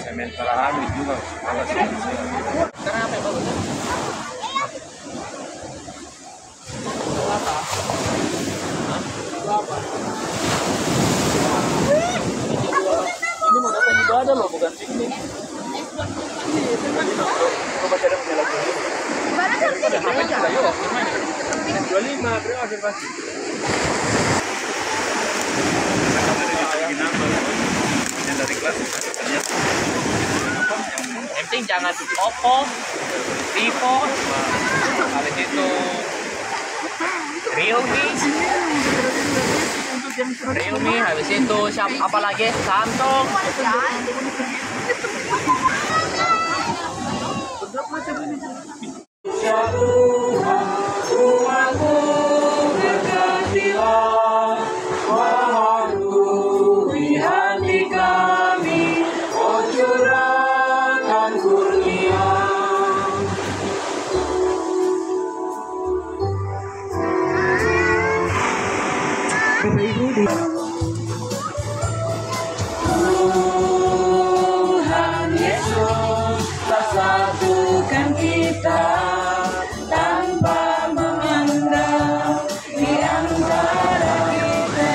sementara habis juga kalau Karena apa ya bagus? Apa? Apa? Ini mau datang ibadah loh, bukan piknik. Coba cari punya lagi. Ada HP nya lah, yuk. 25 berapa sih pasti? Yang dari kelas Yang penting jangan Oppo, Vivo, habis itu Realme, habis itu apa lagi? Samsung. Tuhan Yesus telah satukan kita tanpa memandang di antara kita.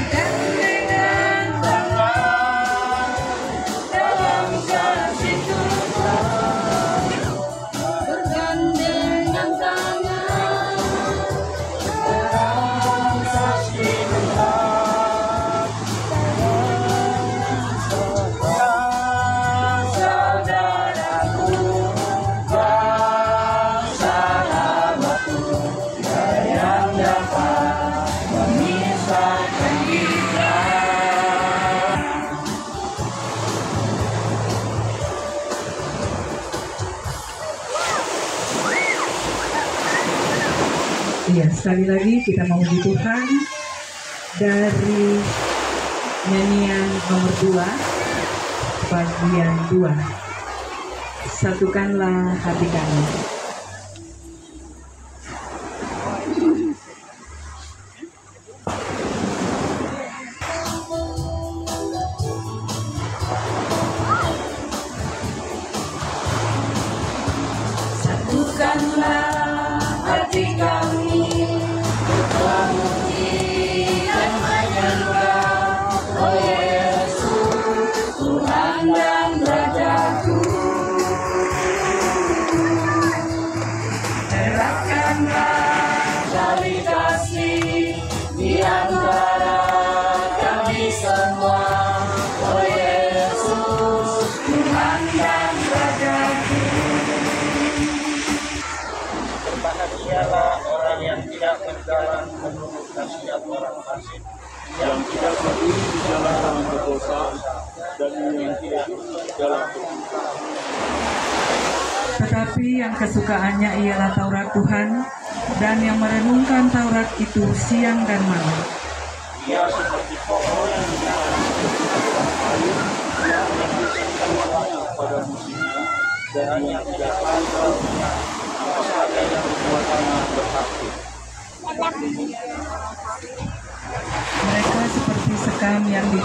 Dan dengan tangan dalam kasih Tuhan, bergandengan tangan dalam kasih Tuhan. Saudaraku dan sahabatku, yang dapat memisahkan kita. Iya, sekali lagi kita memuji Tuhan dari nyanyian nomor 2, bagian 2. Satukanlah hati kami. Satukanlah hati kami untuk memuji dan menyembah Oh Yesus, Tuhan dan Rajaku. Eratkanlah tali kasih di antara kami semua Oh Yesus, Tuhan dan Rajaku. Berbahagialah orang yang tidak berjalan menurut nasihat orang fasik, yang tidak berdiri di jalan orang berdosa dan yang tidak duduk di jalan kebuntuan. Tetapi yang kesukaannya ialah Taurat Tuhan, dan yang merenungkan Taurat itu siang dan malam. Ia seperti pohon yang ditanam di dalam air, yang menghasilkan buahnya pada musimnya, dan yang tidak pandang apa saja yang perbuatannya berhasil. Mereka seperti sekam yang di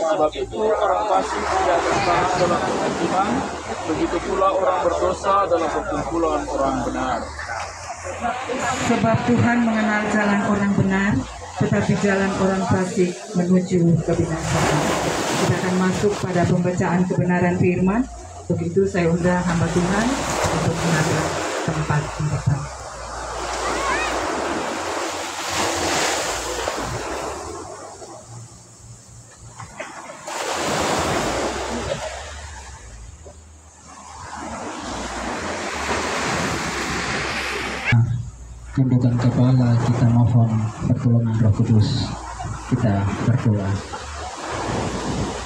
Sebab itu orang fasik tidak bertahan dalam perkumpulan, begitu pula orang berdosa dalam perkumpulan orang benar. Sebab Tuhan mengenal jalan orang benar, tetapi jalan orang fasik menuju kebinasaan. Kita akan masuk pada pembacaan kebenaran firman. Begitu saya undang hamba Tuhan untuk mengambil tempat di depan. Tundukkan kepala, kita mohon pertolongan Roh Kudus. Kita berdoa.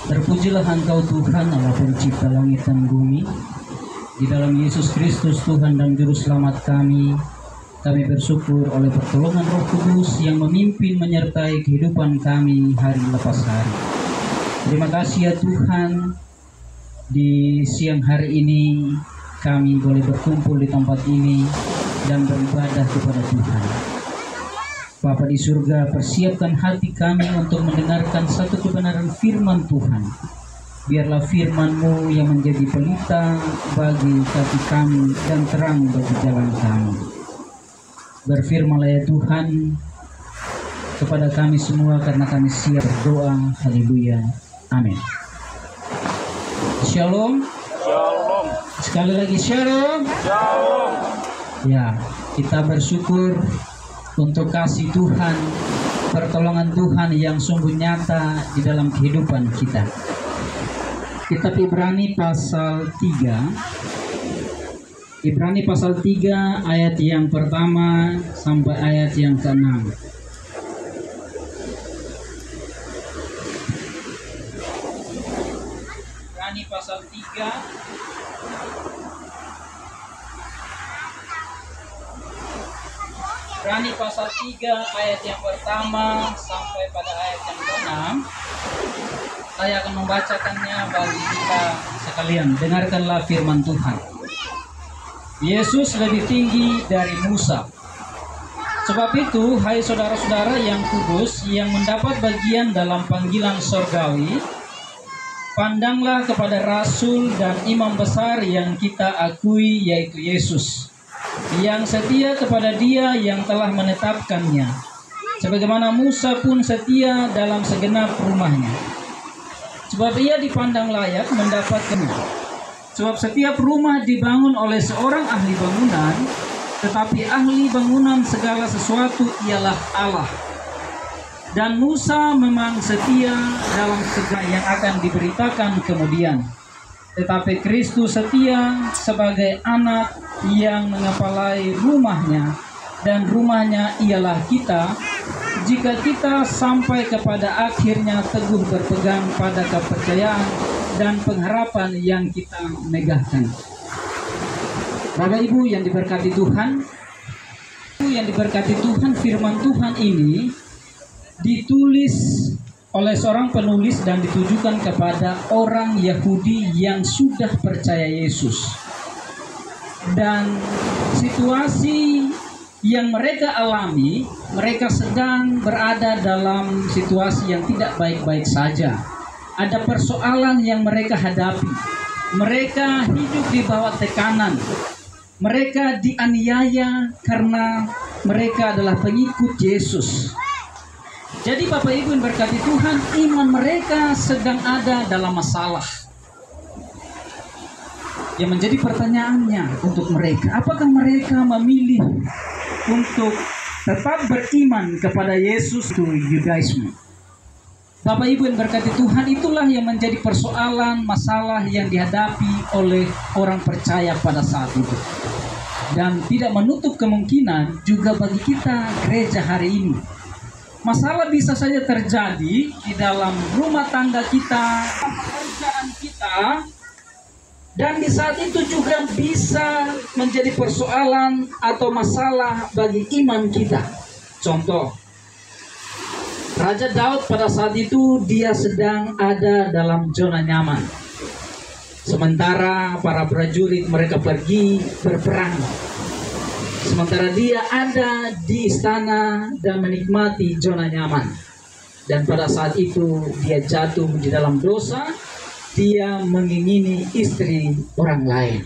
Terpujilah Engkau Tuhan Allah pencipta langit dan bumi. Di dalam Yesus Kristus Tuhan dan Juru Selamat kami bersyukur oleh pertolongan Roh Kudus yang memimpin menyertai kehidupan kami hari lepas hari. Terima kasih ya Tuhan, di siang hari ini kami boleh berkumpul di tempat ini dan beribadah kepada Tuhan. Bapa di surga, persiapkan hati kami untuk mendengarkan satu kebenaran firman Tuhan. Biarlah firman-Mu yang menjadi pelita bagi kaki kami dan terang bagi jalan kami. Berfirmanlah ya Tuhan kepada kami semua, karena kami siap berdoa. Haleluya. Amin. Shalom. Shalom. Sekali lagi shalom. Shalom. Ya, kita bersyukur untuk kasih Tuhan, pertolongan Tuhan yang sungguh nyata di dalam kehidupan kita. Kitab Ibrani pasal 3. Ibrani pasal 3 ayat yang pertama sampai ayat yang ke-6. Ibrani pasal 3 Ibrani pasal 3 ayat yang pertama sampai pada ayat yang ke-6. Saya akan membacakannya bagi kita sekalian. Dengarkanlah firman Tuhan. Yesus lebih tinggi dari Musa. Sebab itu, hai saudara-saudara yang kudus yang mendapat bagian dalam panggilan sorgawi, pandanglah kepada Rasul dan Imam besar yang kita akui, yaitu Yesus, yang setia kepada Dia yang telah menetapkannya, sebagaimana Musa pun setia dalam segenap rumahnya. Sebab ia dipandang layak mendapatkannya. Sebab setiap rumah dibangun oleh seorang ahli bangunan, tetapi ahli bangunan segala sesuatu ialah Allah. Dan Musa memang setia dalam segala yang akan diberitakan kemudian. Tetapi Kristus setia sebagai anak yang mengepalai rumahnya, dan rumahnya ialah kita, jika kita sampai kepada akhirnya teguh berpegang pada kepercayaan dan pengharapan yang kita megahkan. Bapak Ibu yang diberkati Tuhan, firman Tuhan ini ditulis oleh seorang penulis dan ditujukan kepada orang Yahudi yang sudah percaya Yesus. Dan situasi yang mereka alami, mereka sedang berada dalam situasi yang tidak baik-baik saja. Ada persoalan yang mereka hadapi. Mereka hidup di bawah tekanan. Mereka dianiaya karena mereka adalah pengikut Yesus. Jadi Bapak Ibu yang berkati Tuhan, iman mereka sedang ada dalam masalah. Yang menjadi pertanyaannya untuk mereka, apakah mereka memilih untuk tetap beriman kepada Yesus atau Yudaisme? Bapak Ibu yang berkati Tuhan, itulah yang menjadi persoalan masalah yang dihadapi oleh orang percaya pada saat itu. Dan tidak menutup kemungkinan juga bagi kita gereja hari ini. Masalah bisa saja terjadi di dalam rumah tangga kita, pekerjaan kita, dan di saat itu juga bisa menjadi persoalan atau masalah bagi iman kita. Contoh, Raja Daud pada saat itu dia sedang ada dalam zona nyaman. Sementara para prajurit mereka pergi berperang. Sementara dia ada di istana dan menikmati zona nyaman. Dan pada saat itu dia jatuh di dalam dosa. Dia mengingini istri orang lain,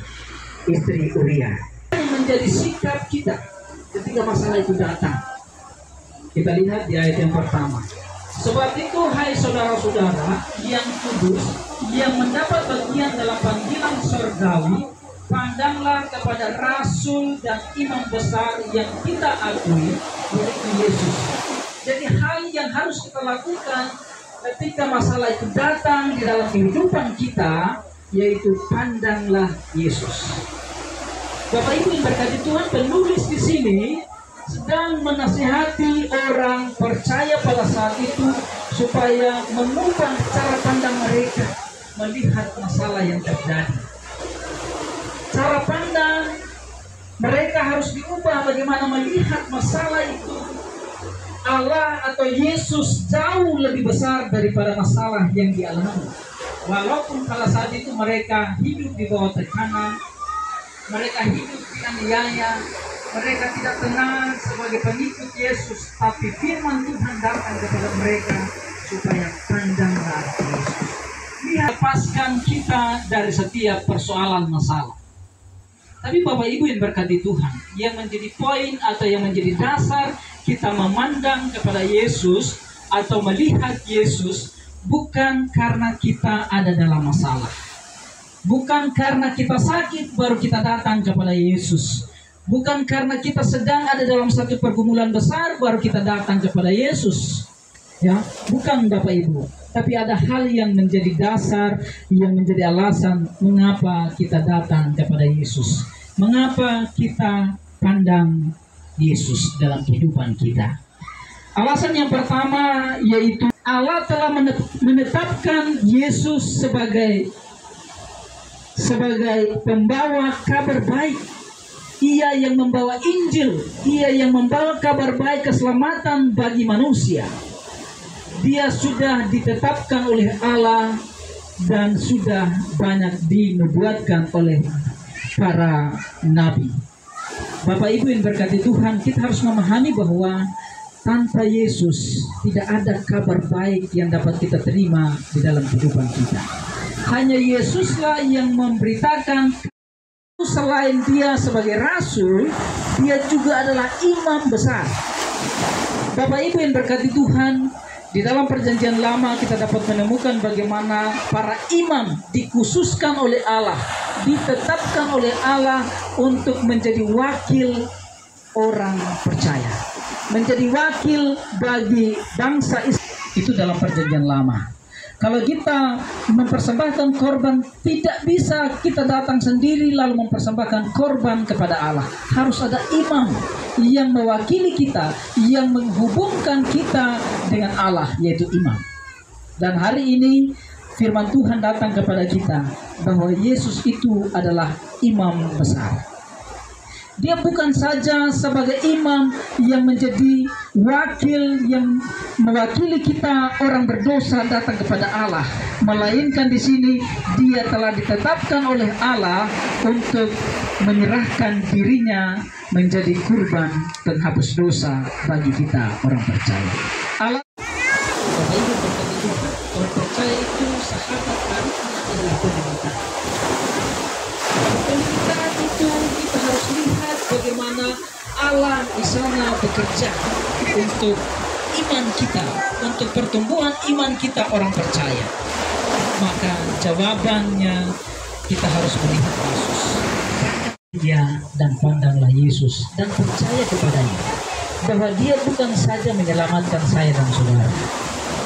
istri Uria. Ini menjadi sikap kita ketika masalah itu datang. Kita lihat di ayat yang pertama. Sebab itu, hai saudara-saudara yang kudus, yang mendapat bagian dalam panggilan surgawi, pandanglah kepada Rasul dan Imam besar yang kita akui, yaitu Yesus. Jadi hal yang harus kita lakukan ketika masalah itu datang di dalam kehidupan kita, yaitu pandanglah Yesus. Bapak Ibu yang berkati Tuhan, penulis di sini sedang menasihati orang percaya pada saat itu supaya mengubah cara pandang mereka melihat masalah yang terjadi. Cara pandang mereka harus diubah bagaimana melihat masalah itu. Allah atau Yesus jauh lebih besar daripada masalah yang dialami. Walaupun pada saat itu mereka hidup di bawah tekanan, mereka hidup dianiaya, mereka tidak kenal sebagai pengikut Yesus, tapi firman Tuhan datang kepada mereka supaya pandanglah Yesus. Dia lepaskan kita dari setiap persoalan masalah. Tapi Bapak Ibu yang berkati Tuhan, yang menjadi poin atau yang menjadi dasar kita memandang kepada Yesus atau melihat Yesus bukan karena kita ada dalam masalah. Bukan karena kita sakit baru kita datang kepada Yesus. Bukan karena kita sedang ada dalam satu pergumulan besar baru kita datang kepada Yesus. Ya, bukan Bapak Ibu. Tapi ada hal yang menjadi dasar, yang menjadi alasan mengapa kita datang kepada Yesus. Mengapa kita pandang Yesus dalam kehidupan kita. Alasan yang pertama yaitu Allah telah menetapkan Yesus sebagai pembawa kabar baik. Ia yang membawa Injil, ia yang membawa kabar baik keselamatan bagi manusia. Dia sudah ditetapkan oleh Allah dan sudah banyak dinubuatkan oleh para nabi. Bapak Ibu yang berkati Tuhan, kita harus memahami bahwa tanpa Yesus tidak ada kabar baik yang dapat kita terima di dalam kehidupan kita. Hanya Yesuslah yang memberitakan. Selain dia sebagai rasul, dia juga adalah imam besar. Bapak Ibu yang berkati Tuhan, di dalam perjanjian lama kita dapat menemukan bagaimana para imam dikhususkan oleh Allah, ditetapkan oleh Allah untuk menjadi wakil orang percaya, menjadi wakil bagi bangsa Israel. Itu dalam perjanjian lama. Kalau kita mempersembahkan korban, tidak bisa kita datang sendiri lalu mempersembahkan korban kepada Allah. Harus ada imam yang mewakili kita, yang menghubungkan kita dengan Allah, yaitu imam. Dan hari ini firman Tuhan datang kepada kita bahwa Yesus itu adalah imam besar. Dia bukan saja sebagai imam yang menjadi wakil yang mewakili kita orang berdosa datang kepada Allah, melainkan di sini dia telah ditetapkan oleh Allah untuk menyerahkan dirinya menjadi kurban penghapus dosa bagi kita orang percaya. Allah orang percaya itu sahabat karibnya adalah penderitaan. Penderitaan itu kita harus lihat bagaimana Allah di sana bekerja untuk iman kita, untuk pertumbuhan iman kita orang percaya. Maka jawabannya kita harus melihat Yesus. Dia dan pandanglah Yesus dan percaya kepadanya bahwa dia bukan saja menyelamatkan saya dan saudara,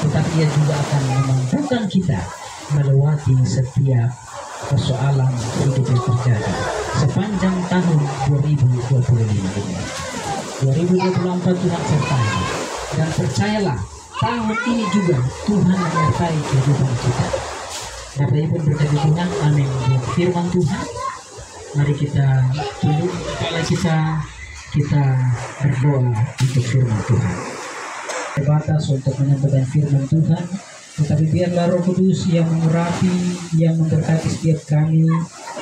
tetapi dia juga akan memampukan kita melewati setiap persoalan hidup yang terjadi sepanjang tahun 2025 ini. 2024 Tuhan sertai, dan percayalah tahun ini juga Tuhan menyertai kehidupan kita. Bapak Ibu berkati Tuhan, amin. Firman Tuhan, mari kita tunduk kepala kita berdoa untuk firman Tuhan. Terbatas untuk menyampaikan firman Tuhan, tetapi biarlah Roh Kudus yang mengurapi, yang memberkati setiap kami,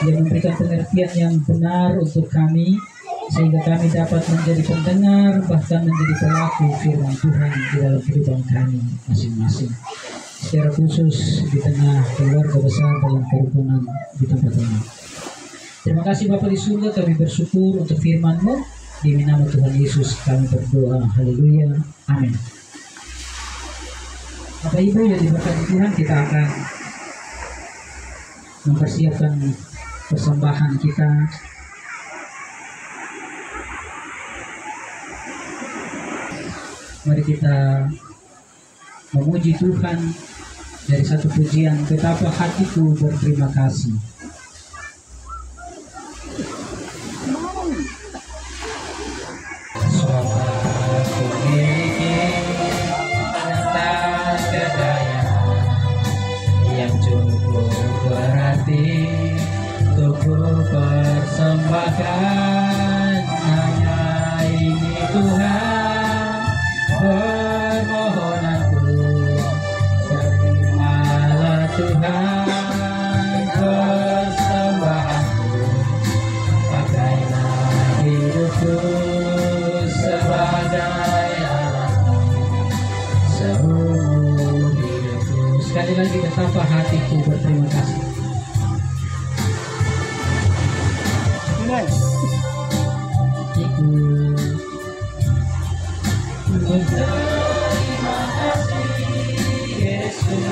yang memberikan pengertian yang benar untuk kami, sehingga kami dapat menjadi pendengar, bahkan menjadi pelaku firman Tuhan di dalam kehidupan kami masing-masing. Secara khusus di tengah keluarga besar dalam kerukunan di tempat ini. Terima kasih Bapa di surga, kami bersyukur untuk firman-Mu. Di nama Tuhan Yesus kami berdoa. Haleluya. Amin. Bapak Ibu yang diberkati Tuhan, kita akan mempersiapkan persembahan kita. Mari kita memuji Tuhan dari satu pujian, betapa hatiku berterima kasih. Persembahkan hanya ini Tuhan, permohonanku, terimalah Tuhan persembahanku, pakailah betapa hatiku berterima kasih. Hatiku berterima kasih Yesus,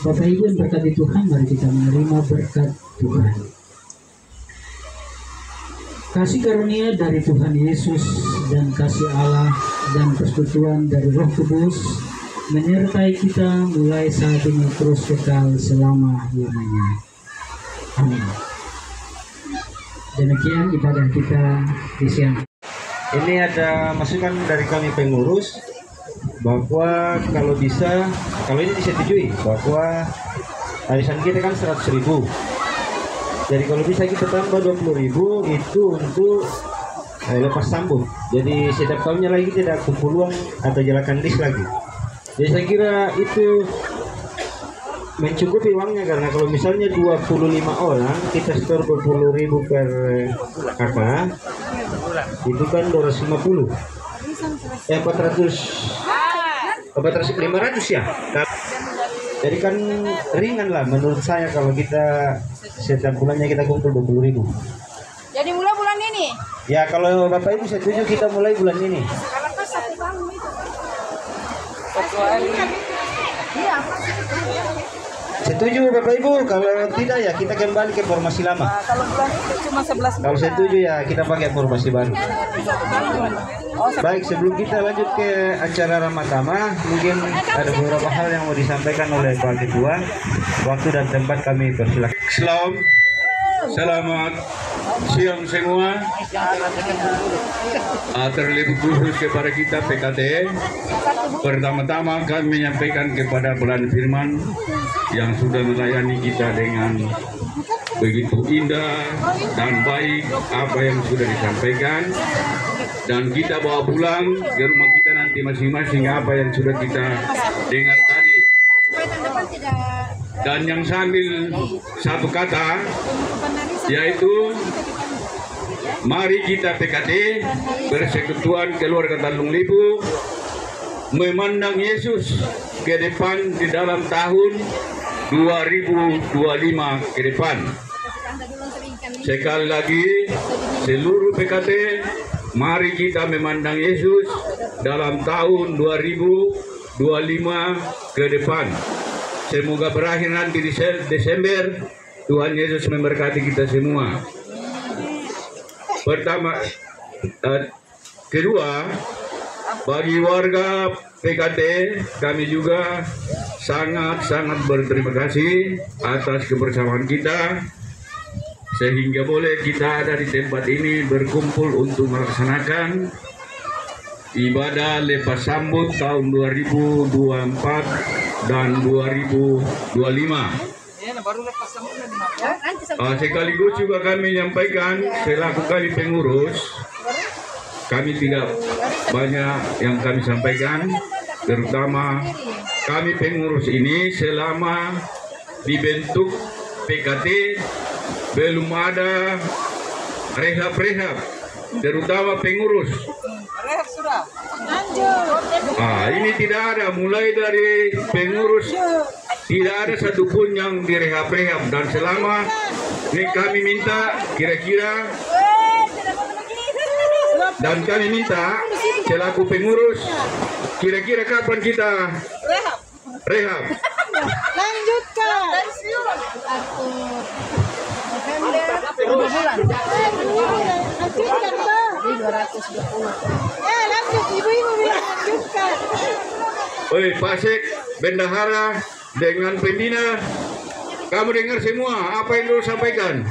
Bapak Ibu yang berkati Tuhan, mari kita menerima berkat Tuhan. Kasih karunia dari Tuhan Yesus dan kasih Allah dan persekutuan dari Roh Kudus menyertai kita mulai saat ini terus kekal selama-lamanya. Amin. Demikian ibadah kita di siang. Ini ada masukan dari kami pengurus bahwa kalau bisa, kalau ini disetujui bahwa arisan kita kan 100.000. Jadi kalau bisa kita tambah 20.000 itu untuk lepas sambung. Jadi setiap tahunnya lagi tidak kumpul uang atau jalakan list lagi. Jadi saya kira itu mencukupi uangnya, karena kalau misalnya 25 orang kita store 20.000 per kakak, itu kan 250. 500 ya. Jadi kan ringan lah menurut saya kalau kita setiap bulannya kita kumpul 20.000. Jadi mulai bulan ini? Ya kalau Bapak Ibu setuju kita mulai bulan ini. Karena kan 1 tahun itu. 1 hari. Iya. Setuju Bapak Ibu, kalau tidak ya kita kembali ke formasi lama. Kalau bulan itu cuma 11 bulan. Kalau setuju ya kita pakai formasi baru. Baik, sebelum kita lanjut ke acara Ramadama, mungkin ada beberapa hal yang mau disampaikan oleh Pak Ketua. Waktu dan tempat kami persilakan. Selamat siang semua. Terlebih khusus kepada kita PKT. Pertama-tama kami menyampaikan kepada Bulan Firman yang sudah melayani kita dengan begitu indah dan baik apa yang sudah disampaikan, dan kita bawa pulang ke rumah kita nanti masing-masing apa yang sudah kita dengar tadi. Dan yang sambil satu kata, yaitu mari kita PKT Persekutuan Keluarga Tanjung Lebu memandang Yesus ke depan di dalam tahun 2025 ke depan. Sekali lagi, seluruh PKT, mari kita memandang Yesus dalam tahun 2025 ke depan. Semoga berakhir nanti di Desember. Tuhan Yesus memberkati kita semua. Kedua, bagi warga PKT, kami juga sangat-sangat berterima kasih atas kebersamaan kita, sehingga boleh kita ada di tempat ini berkumpul untuk melaksanakan ibadah lepas sambut tahun 2024 dan 2025. Sekaligus juga kami menyampaikan selaku kami pengurus, kami tidak banyak yang kami sampaikan, terutama kami pengurus ini selama dibentuk PKT belum ada rehab-rehab terutama pengurus. Ini tidak ada, mulai dari pengurus tidak ada satupun yang direhab-rehab, dan selama ini kami minta kira-kira, dan kami minta selaku pengurus kira-kira kapan kita rehab. Lanjutkan. Lanjutkan, Pak. 220. Lanjut, ibu-ibu lanjutkan. Oi, Pasek, bendahara dengan pembina, kamu dengar semua apa yang dulu sampaikan.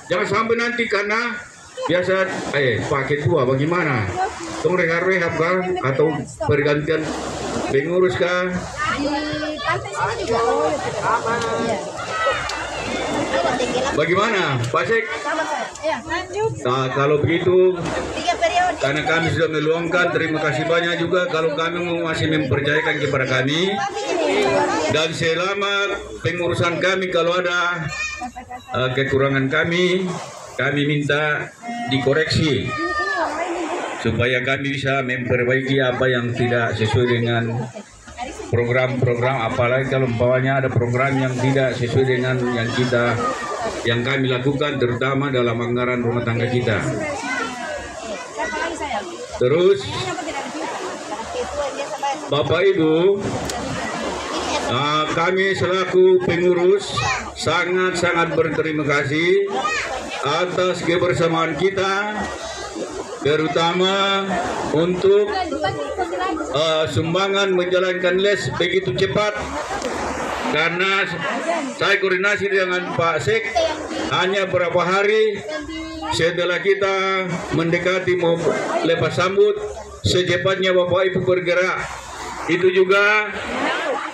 Jangan sampai nanti karena biasa, Pak Ketua bagaimana? Tong rehab kah atau pergantian pengurus kah? Di pantai sini juga. Bagaimana, Pak Sek? Ya, lanjut. Nah, kalau begitu, 3 periode. karena kami sudah meluangkan, terima kasih banyak juga kalau kami masih mempercayakan kepada kami. Dan selama pengurusan kami, kalau ada kekurangan kami minta dikoreksi supaya kami bisa memperbaiki apa yang tidak sesuai dengan program-program, apalagi kalau umpamanya ada program yang tidak sesuai dengan yang kami lakukan, terutama dalam anggaran rumah tangga kita. Terus Bapak Ibu, kami selaku pengurus sangat-sangat berterima kasih atas kebersamaan kita, terutama untuk sumbangan menjalankan les begitu cepat, karena saya koordinasi dengan Pak Sek hanya berapa hari setelah kita mendekati mau lepas sambut, secepatnya Bapak Ibu bergerak. Itu juga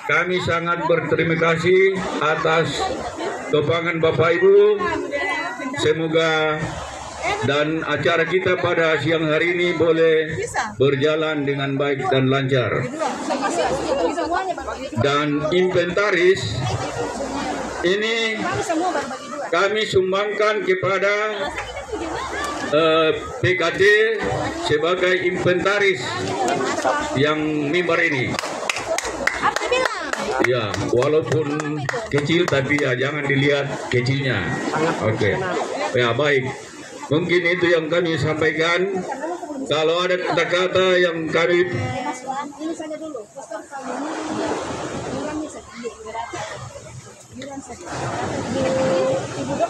kami sangat berterima kasih atas topangan Bapak Ibu. Semoga dan acara kita pada siang hari ini boleh berjalan dengan baik dan lancar. Dan inventaris ini kami sumbangkan kepada PKT sebagai inventaris yang mimbar ini. Ya, walaupun kecil tapi ya jangan dilihat kecilnya. Oke. Ya, baik. Mungkin itu yang kami sampaikan. Kalau ada kata-kata yang kami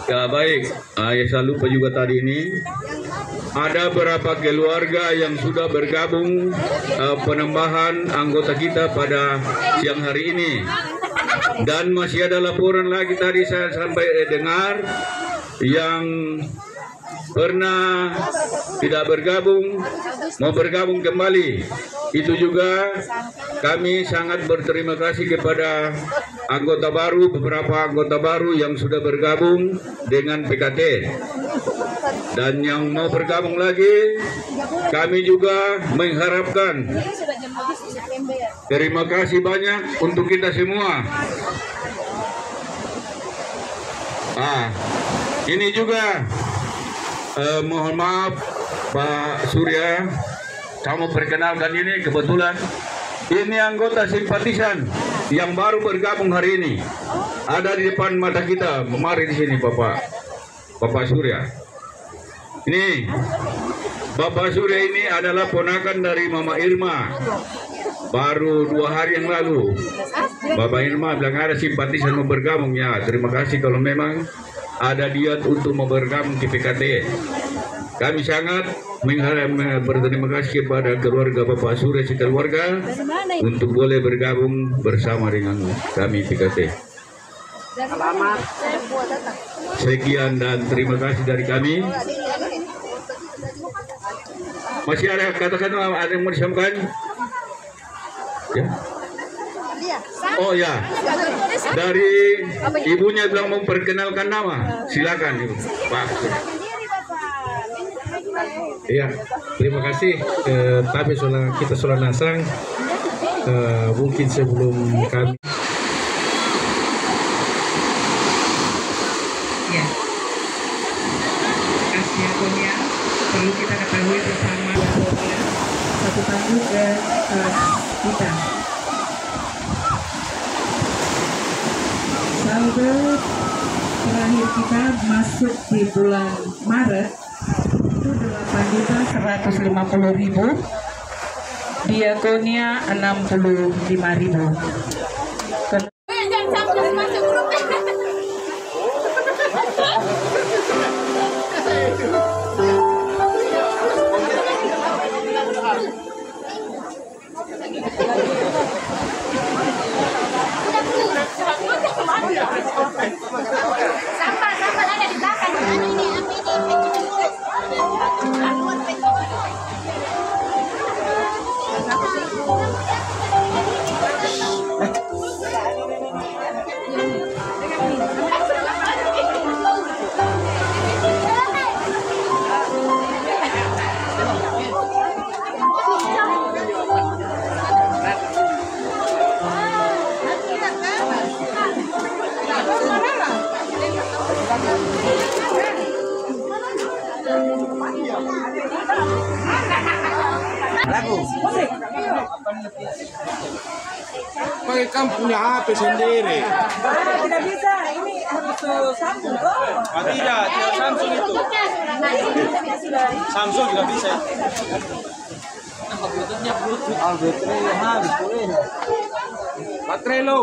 ya baik, saya lupa juga tadi ini ada beberapa keluarga yang sudah bergabung penambahan anggota kita pada siang hari ini, dan masih ada laporan lagi tadi saya sampai dengar yang pernah tidak bergabung mau bergabung kembali. Itu juga kami sangat berterima kasih kepada anggota baru, beberapa anggota baru yang sudah bergabung dengan PKT, dan yang mau bergabung lagi kami juga mengharapkan. Terima kasih banyak untuk kita semua. Ini juga mohon maaf Pak Surya, kamu perkenalkan ini kebetulan ini anggota simpatisan yang baru bergabung hari ini. Ada di depan mata kita, kemarin di sini Bapak Surya. Ini Bapak Surya ini adalah ponakan dari Mama Irma. Baru 2 hari yang lalu Bapak Irma bilang ada simpatisan mau bergabung. Ya, terima kasih kalau memang ada niat untuk mau bergabung ke PKT. Kami sangat berterima kasih kepada keluarga Bapak Surya sekeluarga untuk boleh bergabung bersama dengan kami PKT. Sekian dan terima kasih dari kami. Masih ada katakan ada yang mau disampaikan? Ya. Oh ya, dari ibunya bilang mau perkenalkan nama, silakan Ibu. Pak. Iya, terima kasih. Kita sudah nasang. Mungkin sebelum kami. Ya. Terima kasih ya, Tonya. perlu kita ketahui bersama satu tanduk ke kita. Saldo terakhir kita masuk di bulan Maret itu 8.150.000, diakonia 65.000. Sampah ada di belakang. Pakai kamu punya HP sendiri. Tidak bisa, ini harus Samsung kok. Tidak Samsung itu. Samsung juga bisa. Baterai lo.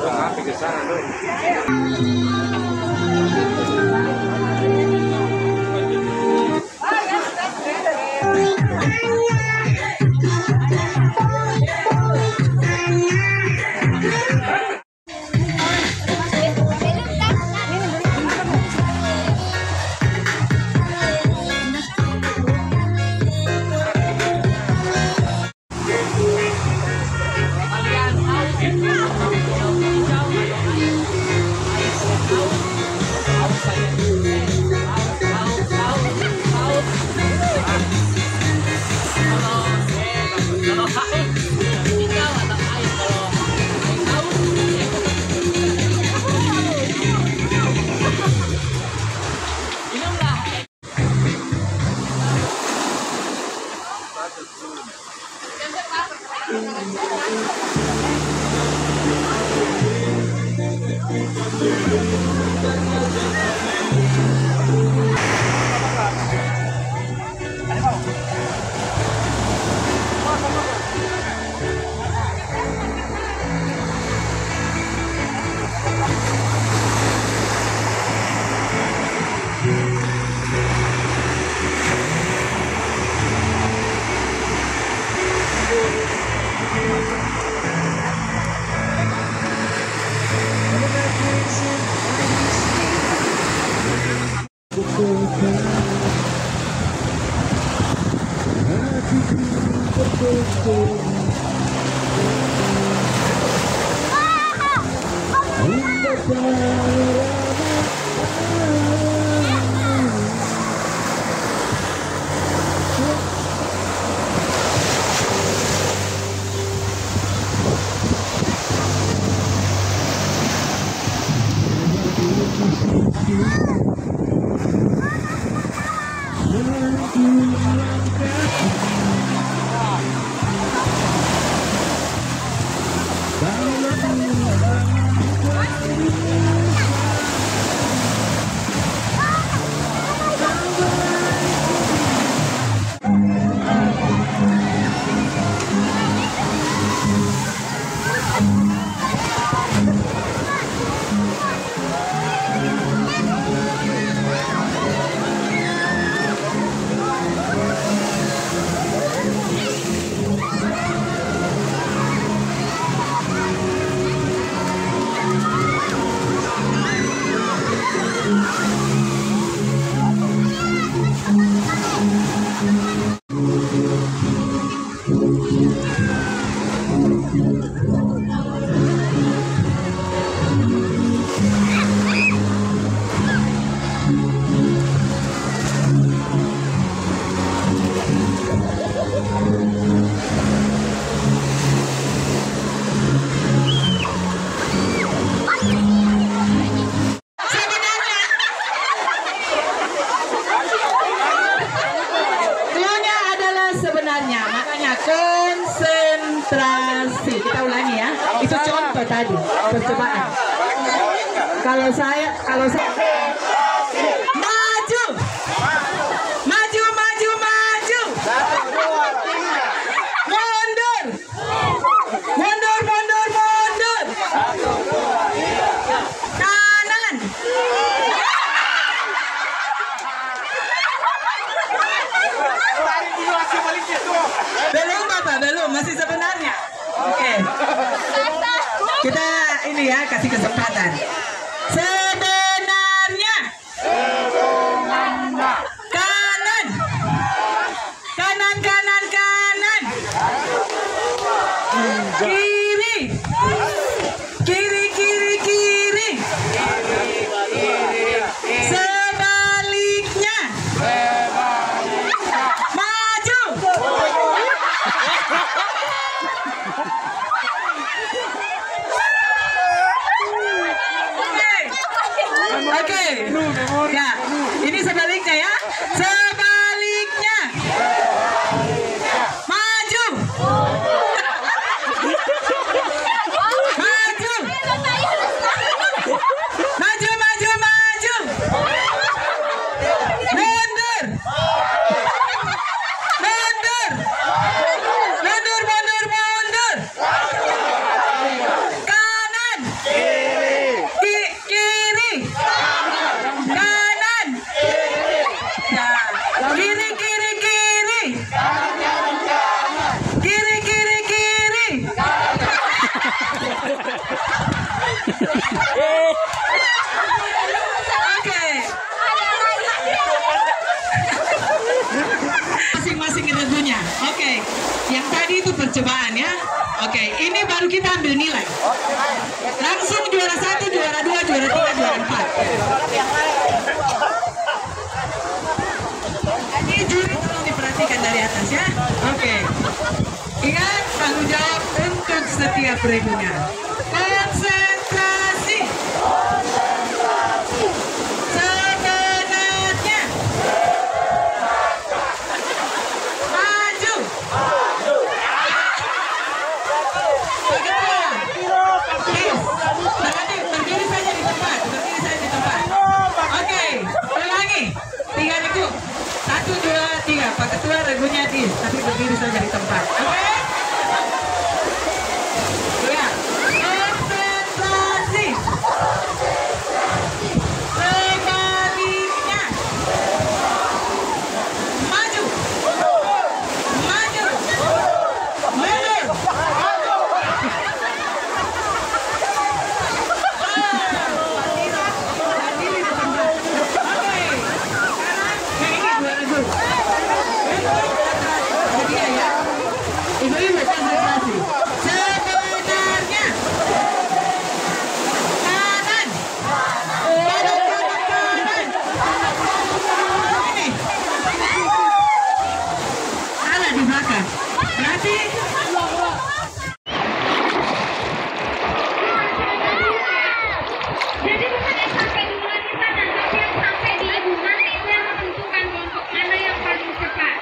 HP ke sana dong. konsentrasi. Kita ulangi ya. Itu contoh tadi percobaan. Kalau saya maju, maju, maju, maju. Mundur, mundur, mundur, mundur. Kanan. Belum Bapak, belum, masih sebenarnya. Oke. Kita ini ya, kasih kesempatan. Sebenarnya. Kanan. Kanan, kanan, kanan. Kiri. Kiri, kiri, kiri. Sebaliknya. Maju. Oke. Ya, ini sebaliknya ya. Sebaliknya. Maju. Maju. Maju, maju, maju. Mundur. Mundur. Mundur, mundur, mundur. Kanan. Kiri. Kanan. Nah, kiri, kiri, kiri. Kiri, kiri, kiri. Oke. Masing-masing tentunya. Oke. Yang tadi itu percobaan ya. Oke, ini baru kita ambil nilai. Langsung juara 1, juara 2, juara 3, juara 4. Ini juri tolong diperhatikan dari atas ya. Oke. Ingat tanggung jawab untuk setiap regunya. Konsentrasi. Sebenarnya. Maju. Begitu. Please. Berdiri saja di tempat. Berdiri saja di tempat. Oke. Ulangi. 3 regu. 1, 2, 3. Pak Ketua regunya di. Tapi berdiri saja di tempat. Oke. Ya. Konsentrasi. Sebaliknya. Maju. Maju. Mundur. Berdiri di tempat. Oke. Sekarang yang ini 2 regu. Dia ya. Ibu-ibu konsentrasi. Sebenarnya. Kanan. Kanan. Ini. Salah di belakang. Berarti. Jadi bukan yang sampai di bulan kita dan tapi yang sampai di ibu nanti itu yang menentukan kelompok mana yang paling cepat.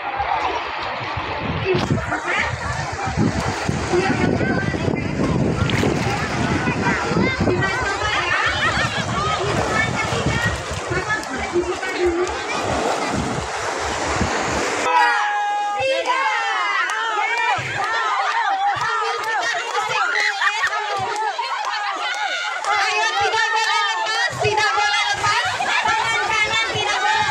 Kita coba ya. Hitungan ketiga. Bapak boleh dibuka dulu. 3. Ayo, tidak boleh lepas, tidak boleh lepas. Tangan kanan tidak boleh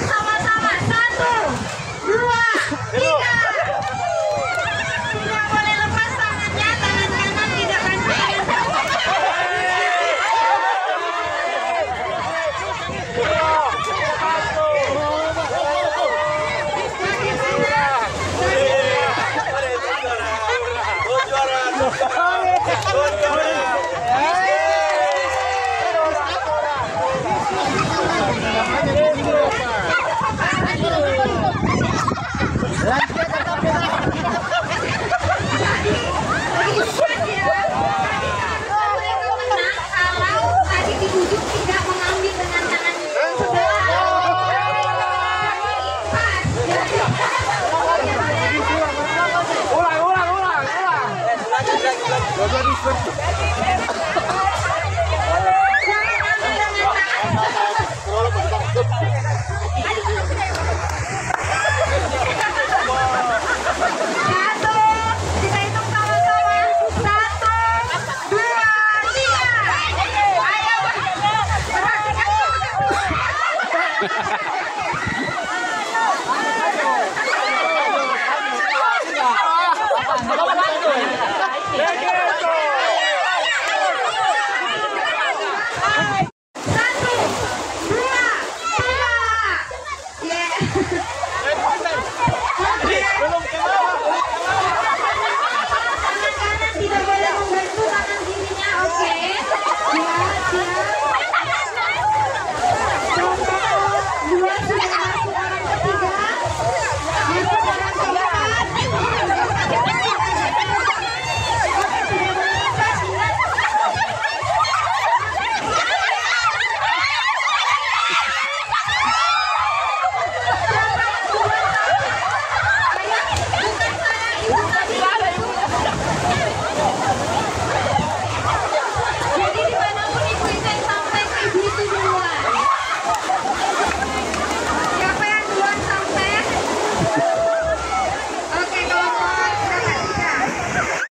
sama-sama. 1, 2, 3. Tidak boleh lepas tangannya, tangan kanan tidak banting. Bagi saya, Lanjut.